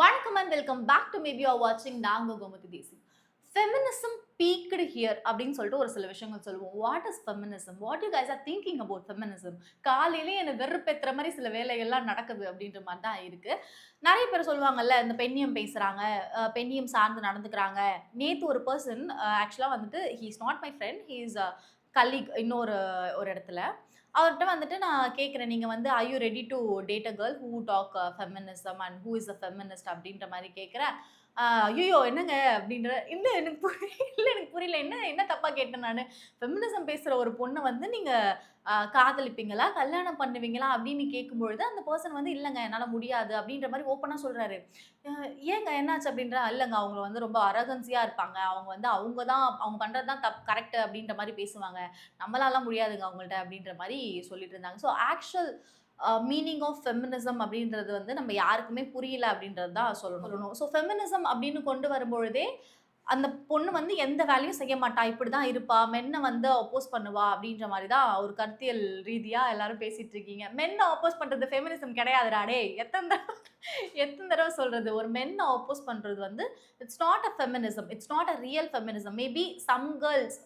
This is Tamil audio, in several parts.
வணக்கம் and welcome back to maybe are வாட்சிங் நாங்க Gomathi Desi. Feminism peaked here அப்படின்னு சொல்லிட்டு ஒரு சில விஷயங்கள் சொல்லுவோம். What is feminism? What you guys are thinking about feminism? காலையிலே என்ன வெறுப்பேத்துற மாதிரி சில வேலைகள்லாம் நடக்குது அப்படின்ற மாதிரி தான் இருக்கு. நிறைய பேர் சொல்லுவாங்கல்ல, இந்த பெண்ணியம் பேசுறாங்க, பெண்ணியம் சார்ந்து நடந்துக்கிறாங்க. நேத்து ஒரு பர்சன் ஆக்சுவலா வந்துட்டு he is not my friend, he is colleague இன்னொரு ஒரு இடத்துல. அவர்ட்ட வந்துட்டு நான் கேட்கிறேன், "நீங்க வந்து are you ready to date a girl who talk feminism and who is a feminist?" அப்படின்ற மாரி கேட்கிறேன். "ஐய்யயோ! என்னங்க?" அப்படின்ற இல்ல எனக்கு இல்ல எனக்கு புரியல. என்ன என்ன தப்பா கேட்டேன் நானு? ஃபெமினிசம் பேசுற ஒரு பொண்ண வந்து நீங்க காதலிப்பீங்களா? கல்யாணம் பண்ணுவீங்களா? அப்படின்னு கேட்கும்பொழுது, அந்த பெர்சன் வந்து, "இல்லங்க என்னால முடியாது." அப்படின்ற மாரி ஓப்பனா சொல்றாரு. அ "ஏங்க என்னாச்சு?" அப்படின்றேன். "இல்லங்க அவங்க வந்து ரொம்ப அரகன்ஸியா இருப்பாங்க. அவங்க வந்து அவங்க பண்றது தான் கரெக்ட் அப்படின்ற மாரி பேசுவாங்க. நம்மளாலாம் முடியாதுங்க அவங்கள்ட்ட." அப்படின்ற மாரி சொல்லிட்டு இருந்தாங்க. So actual meaning of feminism அப்படின்றது வந்து நம்ம யாருக்குமே புரியல அப்படின்றது தான் சொல்லணும். ஸோ ஃபெமினிசம் அப்படின்னு கொண்டு வரும்பொழுதே, அந்த பொண்ணு வந்து எந்த வேலையும் செய்ய மாட்டா. இப்படிதான் இருப்பா. மென்ன வந்து அப்போஸ் பண்ணுவா அப்படின்ற மாரி தான் ஒரு கருத்தியல் ரீதியா எல்லாரும் பேசிட்டு இருக்கீங்க. மென்ன அப்போஸ் பண்றது ஃபெமினிசம் கிடையாதுடா டேய்! எத்தன தடவ சொல்றது? ஒரு மென்ன அப்போஸ் பண்றது வந்து it's not a feminism. It's not a real feminism. Maybe some girls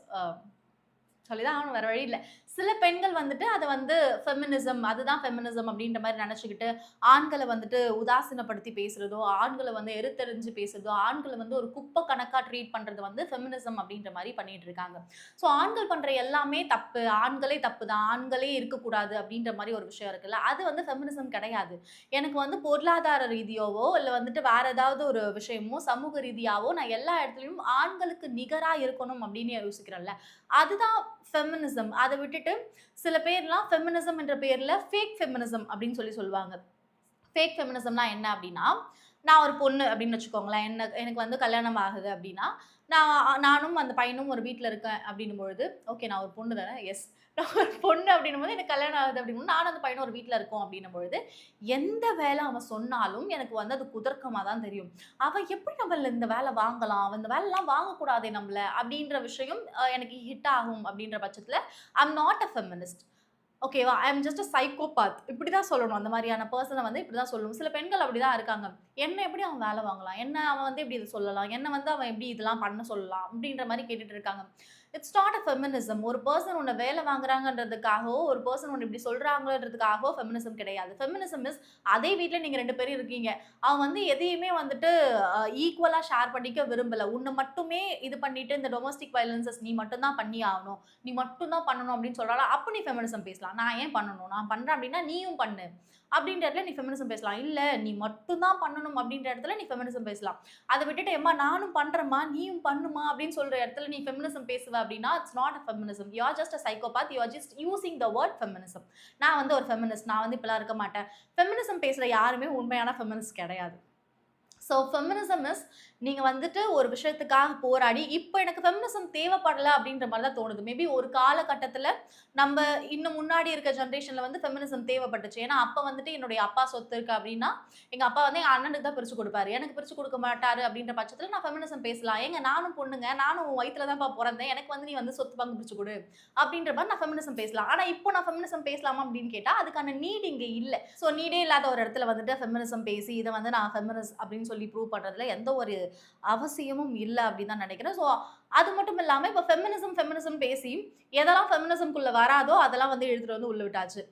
சொல்லிதான் ஆகணும். வேற வழி இல்ல. சில பெண்கள் வந்துட்டு அத வந்து ஃபெமினிசம் அதுதான் ஃபெமினிசம் அப்டின்ற மாரி நெனச்சுக்கிட்டு, ஆண்கள வந்துட்டு உதாசீனப்படுத்தி பேசுறதோ, ஆண்கள வந்து எருத்தெறிஞ்சு பேசுறதோ, ஆண்கள வந்து ஒரு குப்ப கணக்கா ட்ரீட் பண்றது வந்து ஃபெமினிசம் அப்டின்ற மாரி பண்ணிட்டு இருக்காங்க. ஸோ ஆண்கள் பண்ற எல்லாமே தப்பு. ஆண்களே தப்பு தான். ஆண்களே இருக்கக்கூடாது அப்டின்ற மாரி ஒரு விஷயம் இருக்குல்ல. அது வந்து ஃபெமினிசம் கிடையாது. எனக்கு வந்து பொருளாதார ரீதியாவோ, இல்ல வந்துட்டு வேற ஏதாவது ஒரு விஷயமோ, சமூக ரீதியாவோ நான் எல்லா இடத்துலயும் ஆண்களுக்கு நிகரா இருக்கணும் அப்டின்னு யோசிக்கிறேன்ல. அதுதான் ஃபெமினிசம். அத விட்டுட்டு சில பேர்லாம் ஃபெமினிசம் என்ற பேர்ல ஃபேக் ஃபெமினிசம் அப்படின்னு சொல்லுவாங்க. ஃபேக் ஃபெமினிசம்னா என்ன அப்டின்னா, நான் ஒரு பொண்ணு அப்டின்னு வச்சுக்கோங்களேன். எனக்கு வந்து கல்யாணம் ஆகுது அப்டின்னா, நானும் அந்த பையனும் ஒரு வீட்ல இருக்கேன் அப்டின்னும் பொழுது, ஓகே நான் ஒரு பொண்ணு தானே. எஸ். நான் ஒரு பொண்ணு அப்டின்னும்போது எனக்கு கல்யாணம் ஆகுது அப்டின்னும் நானும் அந்த பையனும் ஒரு வீட்ல இருக்கோம் அப்டின்னும் பொழுது, எந்த வேல அவன் சொன்னாலும் எனக்கு வந்து அது குதர்க்கமா தான் தெரியும். அவன் எப்டி நம்மள இந்த வேல வாங்கலாம்? அவன் இந்த வேலைலாம் வாங்கக்கூடாதே நம்மள அப்டின்ற விஷயம் எனக்கு ஹிட் ஆகும் அப்டின்ற பட்சத்துல, ஐ அம் நாட் அ ஃபெமினிஸ்ட். ஓகேவா? ஐ அம் ஜஸ்ட் அ சைக்கோபாத். இப்படிதான் சொல்லணும். அந்த மாரியான பெர்சன வந்து இப்படிதான் சொல்லணும். சில பெண்கள் அப்படிதான் இருக்காங்க. என்ன எப்படி அவன் வேல வாங்கலாம்? என்ன அவன் வந்து எப்படி இத சொல்லலாம்? என்ன வந்து அவன் எப்படி இதெல்லாம் பண்ண சொல்லலாம்? அப்படின்ற மாரி கேட்டுட்டு இருக்காங்க. It's not a feminism. ஒரு பெர்சன் உன்ன வேல வாங்குறாங்கன்றதுக்காகவோ, ஒரு பெர்சன் உன்ன இப்படி சொல்றாங்கன்றதுக்காகவோ ஃபெமினிசம் கிடையாது. ஃபெமினிசம் இஸ் அதே வீட்ல நீங்க 2 பேரும் இருக்கீங்க. அவன் வந்து எதையுமே வந்துட்டு ஈக்குவலா ஷேர் பண்ணிக்க விரும்பல. உன்ன மட்டுமே இது பண்ணிட்டு இந்த டொமஸ்டிக் வயலன்ஸஸ் நீ மட்டும் தான் பண்ணி ஆகணும். நீ மட்டும் தான் பண்ணணும் அப்படின்னு சொல்றாளா, அப்ப நீ ஃபெமினிசம் பேசலாம். நான் ஏன் பண்ணணும்? நான் பண்றேன் அப்படின்னா நீயும் பண்ணு. அப்படின்ற இடத்துல நீ ஃபெமினிசம் பேசலாம். இல்ல நீ மட்டும் தான் பண்ணணும் அப்படின்ற இடத்துல நீ ஃபெமினிசம் பேசலாம். அத விட்டுட்டு எம்மா நானும் பண்றேன்ம்மா, நீயும் பண்ணுமா அப்படின்னு சொல்ற இடத்துல நீ ஃபெமினிசம் பேசுவ அப்படின்னா, it's not a feminism. You are just a psychopath. You are just using the word feminism. நான் வந்து ஒரு ஃபெமினிஸ்ட். நான் வந்து இப்படிலாம் இருக்க மாட்டேன். ஃபெமினிசம் பேசுற யாருமே உண்மையான ஃபெமினிஸ்ட் கிடையாது. ஸோ ஃபெமினிசம் இஸ் நீங்க வந்துட்டு ஒரு விஷயத்துக்காக போராடி, இப்ப எனக்கு ஃபெமினிசம் தேவைப்படல அப்படின்ற மாரி தான் தோணுது. மேபி ஒரு காலகட்டத்தில நம்ப இன்னும் முன்னாடி இருக்க ஜெனரேஷன்ல வந்து ஃபெமினிசம் தேவைப்பட்டுச்சு. ஏன்னா, அப்ப வந்துட்டு என்னுடைய அப்பா சொத்து இருக்கு அப்படின்னா, எங்க அப்பா வந்து எங்க அண்ணனுக்கு தான் பிரிச்சு குடுப்பாரு. எனக்கு பிரிச்சு குடுக்க மாட்டாரு அப்படின்ற பட்சத்தில நான் ஃபெமினிசம் பேசலாம். ஏங்க நானும் பொண்ணுங்க. நானும் உன் வயித்துல தான்ப்பா பொறந்தேன். எனக்கு வந்து நீ வந்து சொத்து பங்கு பிரிச்சு குடு. அப்படின்ற மாரி நான் ஃபெமினிசம் பேசலாம். ஆனா, இப்போ நான் ஃபெமினிசம் பேசலாமா அப்படின்னு கேட்டா, அதுக்கான நீட் இங்க இல்ல. ஸோ நீடே இல்லாத ஒரு இடத்துல வந்துட்டு ஃபெமினிசம் பேசி, இத வந்து நான் ஃபெமினிஸ்ட் அப்படின்னு சொல்லி ப்ரூவ் பண்றதுல எந்த ஒரு அவசியமும் இல்ல அப்படின்னு தான் நினைக்கிறேன். ஸோ அது மட்டும் இல்லாம இப்ப ஃபெமினிசம் ஃபெமினிசம் பேசி எதெல்லாம் ஃபெமினிசம்க்குள்ள வராதோ அதெல்லாம் வந்து எடுத்துட்டு வந்து உள்ள விட்டாச்சு.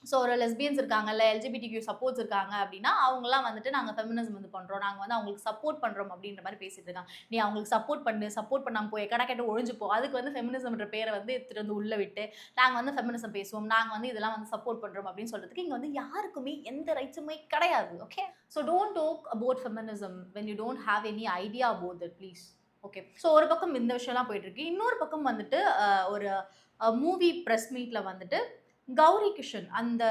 ஸோ ஒரு லெஸ்பியன்ஸ் இருக்காங்கல்ல, எல்ஜிபிடிக்யூ சப்போர்ட்ஸ் இருக்காங்க அப்படின்னா, அவங்கலாம் வந்துட்டு நாங்க ஃபெமினிசம் இது பண்றோம். நாங்க வந்து அவங்களுக்கு சப்போர்ட் பண்றோம் அப்படின்ற மாரி பேசிட்டு இருக்காங்க. நீ அவங்களுக்கு சப்போர்ட் பண்ணு, சப்போர்ட் பண்ணாம போய் எக்கடா கெட்டு ஒழிஞ்சு போ. அதுக்கு வந்து ஃபெமினிசம்ன்ற பேர வந்து எடுத்துட்டு வந்து உள்ள விட்டு, நாங்க வந்து ஃபெமினிசம் பேசுவோம். நாங்க வந்து இதெல்லாம் வந்து சப்போர்ட் பண்றோம் அப்படின்னு சொல்றதுக்கு இங்க வந்து யாருக்குமே எந்த ரைட்ஸுமே கிடையாது. Okay. So don't talk about feminism when you don't have any idea about that please. Okay. So ஒரு பக்கம் இந்த விஷயம்லாம் போயிட்டு இருக்கு. இன்னொரு பக்கம் வந்துட்டு ஒரு மூவி பிரஸ் மீட்ல வந்துட்டு கௌரி கிஷன் அந்த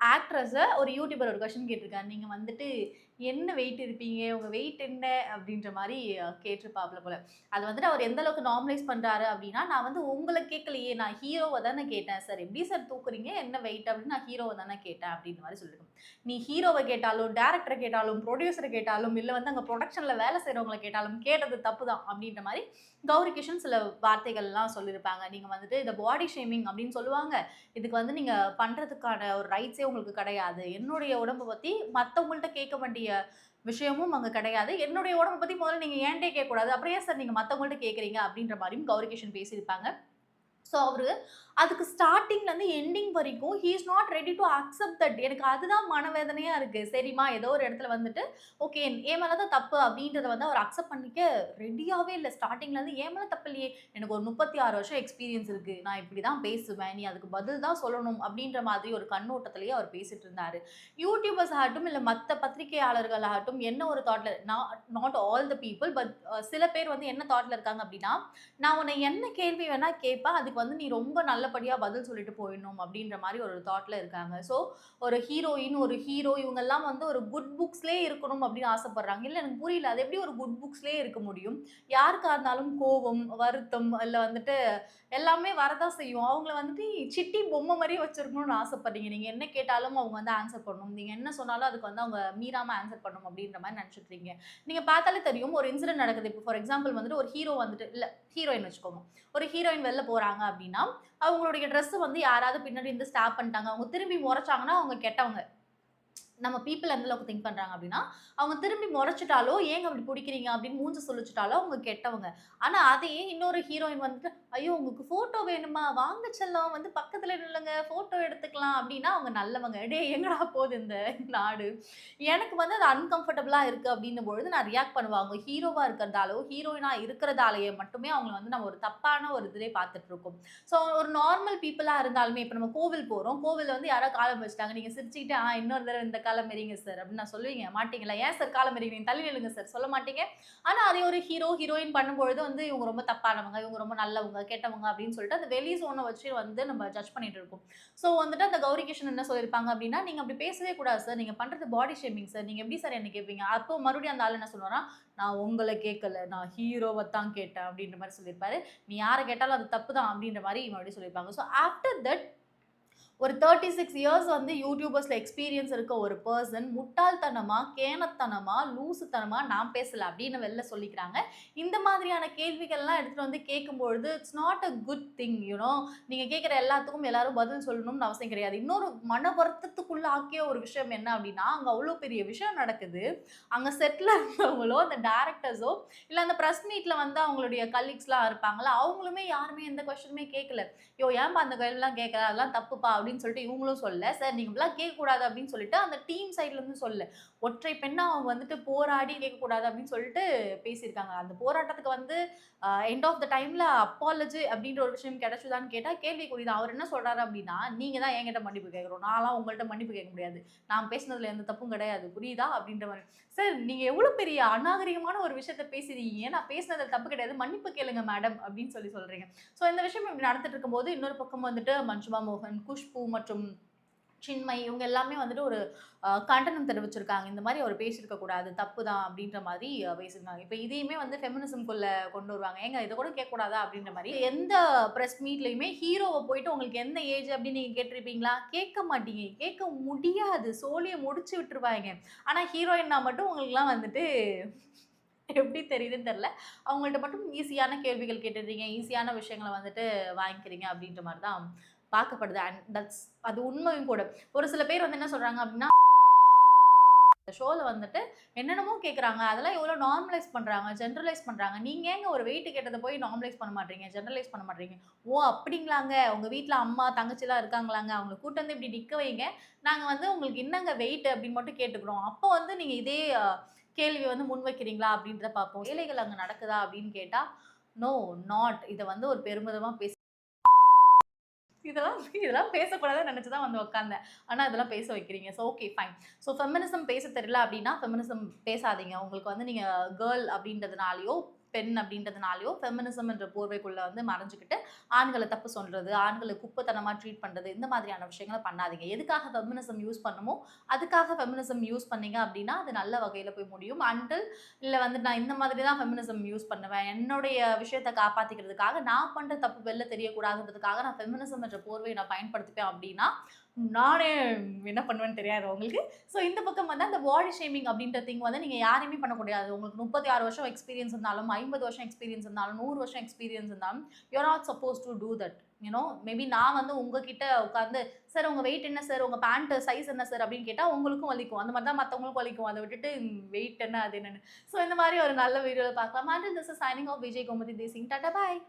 ஆக்ட்ரஸ ஒரு யூடியூபர் ஒரு கொஸ்டின் கேட்டிருக்காரு. நீங்க வந்துட்டு என்ன வெயிட் இருப்பீங்க? உங்க வெயிட் என்ன? அப்படின்ற மாரி கேட்டிருப்பாப்ல போல. அது வந்துட்டு அவர் எந்த அளவுக்கு நார்மலைஸ் பண்றாரு அப்படின்னா, நான் வந்து உங்கள கேட்கலையே, நான் ஹீரோவ தானே கேட்டேன். சார் எப்படி சார் தூக்குறீங்க? என்ன வெயிட் அப்படின்னு நான் ஹீரோவ தானே கேட்டேன் அப்படின்ற மாரி சொல்லியிருக்காங்க. நீ ஹீரோவ கேட்டாலும், டைரக்டர கேட்டாலும், புரொடியூசர கேட்டாலும், இல்ல வந்து அங்க புரொடக்ஷன்ல வேலை செய்றவங்கள கேட்டாலும், கேட்டது தப்பு தான் அப்படின்ற மாரி கௌரி கிஷன் சில வார்த்தைகள்லாம் சொல்லியிருப்பாங்க. நீங்க வந்துட்டு இத பாடி ஷேமிங் அப்படின்னு சொல்லுவாங்க. இதுக்கு வந்து நீங்க பண்றதுக்கான ஒரு ரைட்ஸே உங்களுக்கு கிடையாது. என்னுடைய உடம்ப பத்தி மத்தவங்கள்ட்ட கேட்க வேண்டிய விஷயமும் அங்க கிடையாது. என்னுடைய உடம்ப பத்தி முதல்ல நீங்க என்ட்டயே கேட்கக்கூடாது. அப்புறம் ஏன் சார் நீங்க மத்தவங்கள்ட்ட கேட்கிறீங்க? அப்படின்ற மாரியும் கௌரி கிஷன் பேசியிருப்பாங்க. ஸோ அவரு அதுக்கு ஸ்டார்ட்டிங்லேருந்து எண்டிங் வரைக்கும் he is not ready to accept that. எனக்கு அதுதான் மனவேதனையா இருக்கு. சரிம்மா ஏதோ ஒரு இடத்துல வந்துட்டு, ஓகே என் மேல தான் தப்பு அப்படின்றத வந்து அவர் அக்செப்ட் பண்ணிக்க ரெடியாவே இல்ல. ஸ்டார்ட்டிங்லேருந்து என் மேல தப்பு இல்லையே. எனக்கு ஒரு 36 வருஷம் எக்ஸ்பீரியன்ஸ் இருக்கு. நான் இப்படி தான் பேசுவேன். நீ அதுக்கு பதில் தான் சொல்லணும் அப்படின்ற மாதிரி ஒரு கண்ணோட்டத்திலேயே அவர் பேசிட்டு இருந்தாரு. யூடியூபர்ஸ் ஆகட்டும், இல்ல மத்த பத்திரிகையாளர்கள் ஆகட்டும், என்ன ஒரு தாட்ல not all the people but சில பேர் வந்து என்ன தாட்ல இருக்காங்க அப்படின்னா, நான் உன்னை என்ன கேள்வி வேணா கேட்பேன். அதுக்கு வந்து நீ ரொம்ப நல்லபடியா பதில் சொல்லிட்டு போயிடணும் அப்படின்ற மாரி ஒரு தாட்ல இருக்காங்க. ஸோ ஒரு ஹீரோயின், ஒரு ஹீரோ இவங்கலாம் வந்து ஒரு குட் புக்ஸ்லயே இருக்கணும் அப்படின்னு ஆசைப்படுறாங்க. இல்ல எனக்கு புரியல. அது எப்படி ஒரு குட் புக்ஸ்லயே இருக்க முடியும்? யாருக்கா இருந்தாலும் கோவம், வருத்தம் இல்ல வந்துட்டு எல்லாமே வரதான் செய்யும். அவங்கள வந்துட்டு சிட்டி பொம்மை மாரியே வச்சிருக்கணும்னு ஆசைப்படுறீங்க. நீங்க என்ன கேட்டாலும் அவங்க வந்து ஆன்ஸர் பண்ணணும். நீங்க என்ன சொன்னாலும் அதுக்கு வந்து அவங்க மீறாம ஆன்ஸர் பண்ணணும் அப்படின்ற மாரி நெனச்சுட்டு இருக்கீங்க. நீங்க பார்த்தாலே தெரியும். ஒரு இன்சிடென்ட் நடக்குது. இப்போ ஃபார் எக்ஸாம்பிள் வந்துட்டு ஒரு ஹீரோ வந்துட்டு இல்ல ஹீரோயின் வச்சுக்கோங்க. ஒரு ஹீரோயின் வெளில போறாங்க அப்டின்னா, அவங்களுடைய ட்ரெஸ் வந்து யாராவது பின்னாடி இருந்து ஸ்டாப் பண்ணிட்டாங்க. அவங்க திரும்பி மொறச்சாங்கன்னா, அவங்க கெட்டவங்க. நம்ம பீப்பிள் எந்த அளவுக்கு திங்க் பண்றாங்க அப்படின்னா, அவங்க திரும்பி மொறச்சுட்டாலோ, "ஏங்க அப்படி புடிக்கிறீங்க?" அப்படின்னு மூஞ்ச சுளிச்சுட்டாலோ அவங்க கெட்டவங்க. ஆனா அதையே இன்னொரு ஹீரோயின் வந்துட்டு, "ஐயோ! உங்களுக்கு ஃபோட்டோ வேணுமா? வாங்க செல்லம் வந்து பக்கத்துல நில்லுங்க, ஃபோட்டோ எடுத்துக்கலாம்." அப்படின்னா அவங்க நல்லவங்க. டேய் எங்கடா போகுது இந்த நாடு? எனக்கு வந்து அது அன்கம்ஃபர்டபுளா இருக்கு அப்படின்னும் பொழுது நான் ரியாக்ட் பண்ணுவேன். அவங்க ஹீரோவா இருக்கிறதாலோ, ஹீரோயினா இருக்கிறதாலயே மட்டுமே அவங்கள வந்து நம்ம ஒரு தப்பான ஒரு இதிலே பார்த்துட்டு இருக்கோம். ஸோ ஒரு நார்மல் பீப்பிளா இருந்தாலுமே, இப்ப நம்ம கோவில் போறோம். கோவில்ல வந்து யாரோ காலம் வச்சுட்டாங்க. நீங்க சிரிச்சுக்கிட்டு, இன்னொரு தடவ இந்த காலம் மிரிங்க சார் அப்படின்னு நான் சொல்லுவீங்க மாட்டீங்களா? ஏன் சார் காலம் மிரிக்கிறீங்க? தள்ளி நில்லுங்க சார் சொல்ல மாட்டீங்க. ஆனா அதே ஒரு ஹீரோ, ஹீரோயின் பண்ணும்பொழுது வந்து இவங்க ரொம்ப தப்பானவங்க, இவங்க ரொம்ப நல்லவங்க, கெட்டவங்க அப்படின்னு சொல்லிட்டு அந்த வெளி சோன வச்சு வந்து நம்ம ஜட்ஜ் பண்ணிட்டு இருக்கோம். ஸோ வந்துட்டு அந்த கௌரி கிஷன் என்ன சொல்லியிருப்பாங்க அப்படின்னா, "நீங்க அப்படி பேசவே கூடாது சார். நீங்க பண்றது பாடி ஷேமிங் சார். நீங்க எப்படி சார் என்ன கேட்பீங்க?" அப்போ மறுபடியும் அந்த ஆள் என்ன சொல்லுவார்னா, "நான் உங்கள கேட்கல. நான் ஹீரோவ தான் கேட்டேன்." அப்படின்ற மாரி சொல்லியிருப்பாரு. "நீ யார கேட்டாலும் அது தப்பு தான்." அப்படின்ற மாரி மறுபடியும் சொல்லியிருப்பாங்க. ஸோ ஆஃப்டர் தட் ஒரு 36 இயர்ஸ் வந்து யூடியூபர்ஸ்ல எக்ஸ்பீரியன்ஸ் இருக்க ஒரு பெர்சன் முட்டாள்தனமா, கேணத்தனமா, லூசுத்தனமா நான் பேசல அப்படின்னு வெளில சொல்லிக்கிறாங்க. இந்த மாதிரியான கேள்விகள்லாம் எடுத்துட்டு வந்து கேட்கும்பொழுது, it's not a good thing நீங்க கேட்கிற எல்லாத்துக்கும் எல்லாரும் பதில் சொல்லணும்னு அவசியம் கிடையாது. இன்னொரு மன வருத்தத்துக்குள்ள ஆக்கிய ஒரு விஷயம் என்ன அப்படின்னா, அங்க அவ்ளோ பெரிய விஷயம் நடக்குது. அங்க செட்ல இருந்தவங்களோ, அந்த டைரக்டர்ஸோ, இல்ல அந்த பிரஸ் மீட்ல வந்து அவங்களுடைய கலீக்ஸ்லாம் இருப்பாங்கல்ல, அவங்களுமே யாருமே எந்த கொஸ்டினுமே கேட்கல. ஏன்பா அந்த கேள்விலாம் கேட்குற? அதெல்லாம் தப்புப்பா அப்படின்னு சொல்லிட்டு இவங்களும் சொல்லல. சார் நீங்க இப்படிலாம் கேட்கக்கூடாது அப்படின்னு சொல்லிட்டு அந்த டீம் சைட்ல இருந்து சொல்லல. ஒற்றை பெண்ணா அவங்க வந்துட்டு போராடி கேட்கக்கூடாது அப்படின்னு சொல்லிட்டு பேசியிருக்காங்க. அந்த போராட்டத்துக்கு வந்து எண்ட் ஆஃப் த டைம்ல அப்பாலஜி அப்படின்ற ஒரு விஷயம் கிடைச்சதான்னு கேட்டா கேள்விக்குறி தான். அவர் என்ன சொல்றாரு அப்படின்னா, நீங்க தான் என்கிட்ட மன்னிப்பு கேட்கணும். நான்லாம் உங்கள்ட்ட மன்னிப்பு கேட்க முடியாது. நான் பேசினதுல எந்த தப்பும் கிடையாது. புரியுதா? அப்படின்ற மாரி. சார் நீங்க எவ்வளவு பெரிய அநாகரிகமான ஒரு விஷயத்த பேசியிருக்கீங்க. நான் பேசினதுல தப்பு கிடையாது. மன்னிப்பு கேளுங்க மேடம் அப்படின்னு சொல்றீங்க. ஸோ இந்த விஷயம் இப்படி நடந்துட்டு இருக்கும்போது, இன்னொரு பக்கம் வந்துட்டு மஞ்சுளா மோகன், குஷ்பு மற்றும் சின்மய் இவங்க எல்லாமே வந்துட்டு ஒரு கண்டனம் தெரிவிச்சிருக்காங்க. இந்த மாரி அவர் பேசியிருக்க கூடாது. தப்பு தான் அப்படின்ற மாரி பேசியிருக்காங்க. இப்ப இதையுமே வந்து ஃபெமினிசம்குள்ள கொண்டு வருவாங்க. ஏங்க இத கூட கேட்கக்கூடாதா? அப்படின்ற மாரி. எந்த பிரஸ் மீட்லயுமே ஹீரோவ போயிட்டு உங்களுக்கு எந்த ஏஜ் அப்படின்னு நீங்க கேட்டிருப்பீங்களா? கேட்க மாட்டீங்க. கேட்க முடியாது. சோழிய முடிச்சு விட்டுருவாய்ங்க. ஆனா ஹீரோயின்னா மட்டும் உங்களுக்குலாம் வந்துட்டு எப்படி தெரியுதுன்னு தெரியல. அவங்கள்ட்ட மட்டும் ஈஸியான கேள்விகள் கேட்டுடுறீங்க. ஈஸியான விஷயங்கள வந்துட்டு வாங்கிக்கிறீங்க அப்படின்ற மாரி தான் பார்க்கப்படுது. அண்ட் அது உண்மையும் கூட. ஒரு சில பேர் வந்து என்ன சொல்றாங்க அப்படின்னா, இந்த ஷோல வந்துட்டு என்னென்னமோ கேட்குறாங்க. அதெல்லாம் எவ்வளோ நார்மலைஸ் பண்றாங்க, ஜெனரலைஸ் பண்றாங்க. நீங்க ஏங்க ஒரு வெயிட் கேட்டத போய் நார்மலைஸ் பண்ண மாட்றீங்க, ஜெனரலைஸ் பண்ண மாட்றீங்க. ஓ! அப்படிங்களாங்க. உங்க வீட்ல அம்மா, தங்கச்சிலாம் இருக்காங்களாங்க. அவங்கள கூட்டு வந்து இப்படி நிக்க வைங்க. நாங்க வந்து உங்களுக்கு என்னங்க வெயிட் அப்படின்னு மட்டும் கேட்டுக்கிறோம். அப்போ வந்து நீங்க இதே கேள்வி வந்து முன்வைக்கிறீங்களா அப்படின்றத பார்ப்போம். வேலைகள் அங்க நடக்குதா அப்படின்னு கேட்டா, நோ நாட். இத வந்து ஒரு பெருமிதமா இதெல்லாம் இதெல்லாம் பேசக்கூடாதுன்னு நெனச்சு தான் வந்து உட்கார்ந்தேன். ஆனா இதெல்லாம் பேச வைக்கிறீங்க. Okay fine. ஃபெமினிசம் பேச தெரியல அப்டின்னா, ஃபெமினிசம் பேசாதீங்க. உங்களுக்கு வந்து நீங்க கேர்ள் அப்டின்றதுனாலயோ, பெண் அப்டின்றதுனாலயோ, ஃபெமினிசம் என்ற போர்வைக்குள்ள வந்து மறைஞ்சுக்கிட்டு, ஆண்கள தப்பு சொல்றது, ஆண்கள குப்பத்தனமா ட்ரீட் பண்றது, இந்த மாதிரியான விஷயங்கள பண்ணாதீங்க. எதுக்காக ஃபெமினிசம் யூஸ் பண்ணணுமோ, அதுக்காக ஃபெமினிசம் யூஸ் பண்ணீங்க அப்டின்னா, அது நல்ல வகையில போய் முடியும். இல்ல வந்து நான் இந்த மாதிரி தான் ஃபெமினிசம் யூஸ் பண்ணுவேன். என்னுடைய விஷயத்த காப்பாத்திக்கிறதுக்காக, நான் பண்ற தப்பு வெளில தெரியக்கூடாதுன்றதுக்காக நான் ஃபெமினிசம் என்ற போர்வைய நான் பயன்படுத்திப்பேன் அப்டின்னா, நானே என்ன பண்ணுவேன்னு தெரியாது உங்களுக்கு. ஸோ இந்த பக்கம் வந்து அந்த பாடி ஷேமிங் அப்படின்ற திங் வந்து நீங்க யாரையுமே பண்ண முடியாது. உங்களுக்கு 36 வருஷம் எக்ஸ்பீரியன்ஸ் இருந்தாலும், 50 வருஷம் எக்ஸ்பீரியன்ஸ் இருந்தாலும், 100 வருஷம் எக்ஸ்பீரியன்ஸ் இருந்தாலும், you are not suppose to do that. Maybe நான் வந்து உங்ககிட்ட உட்கார்ந்து, "சார் உங்க வெயிட் என்ன சார்? உங்க பேண்ட் சைஸ் என்ன சார்?" அப்படின்னு கேட்டா உங்களுக்கும் வலிக்கும். அந்த மாரி தான் மத்தவங்களுக்கும் வலிக்கும். அத விட்டுட்டு வெயிட் என்ன? அது என்னன்னு. ஸோ இந்த மாரி ஒரு நல்ல வீடியோல பார்க்கலாம். Until this is signing off Vijay Gomathi Desingh. Tata bye.